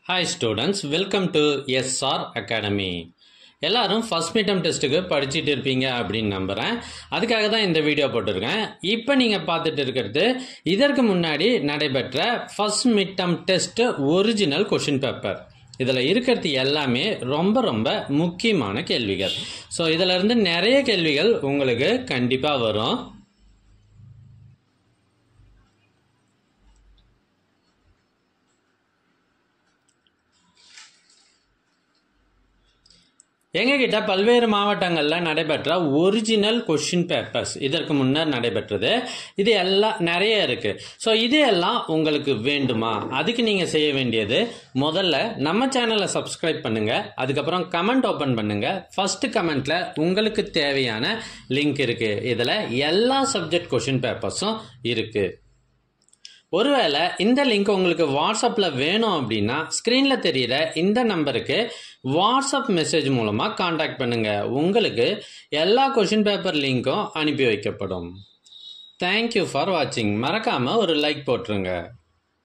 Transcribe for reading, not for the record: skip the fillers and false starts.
Hi students, welcome to SR Academy. எல்லாரும் first midterm டெஸ்ட்டுக்கு படிச்சுட்டு இருப்பீங்க அப்படின்னு நம்புகிறேன். அதுக்காக தான் இந்த வீடியோ போட்டிருக்கேன். இப்போ நீங்கள் பார்த்துட்டு இருக்கிறது இதற்கு முன்னாடி நடைபெற்ற first midterm test original question paper. இதில் இருக்கிறது எல்லாமே ரொம்ப முக்கியமான கேள்விகள். ஸோ இதில் இருந்து நிறைய கேள்விகள் உங்களுக்கு கண்டிப்பாக வரும். எங்ககிட்ட பல்வேறு மாவட்டங்களில் நடைபெற்ற ஒரிஜினல் கொஷின் பேப்பர்ஸ் இதற்கு முன்னர் நடைபெற்றது. இது எல்லாம் நிறைய இருக்கு. ஸோ இது எல்லாம் உங்களுக்கு வேண்டுமா? அதுக்கு நீங்க செய்ய வேண்டியது முதல்ல நம்ம சேனலை சப்ஸ்கிரைப் பண்ணுங்க. அதுக்கப்புறம் கமெண்ட் ஓபன் பண்ணுங்க. ஃபர்ஸ்ட் கமெண்ட்ல உங்களுக்கு தேவையான லிங்க் இருக்கு. இதுல எல்லா சப்ஜெக்ட் கொஷின் பேப்பர்ஸும் இருக்கு. ஒருவேளை இந்த லிங்க் உங்களுக்கு வாட்ஸ்அப்பில் வேணும் அப்படின்னா ஸ்க்ரீனில் தெரிகிற இந்த நம்பருக்கு வாட்ஸ்அப் மெசேஜ் மூலமாக காண்டாக்ட் பண்ணுங்கள். உங்களுக்கு எல்லா கொஷின் பேப்பர் லிங்க்கும் அனுப்பி வைக்கப்படும். தேங்க்யூ ஃபார் வாட்சிங். மறக்காமல் ஒரு லைக் போட்டுருங்க.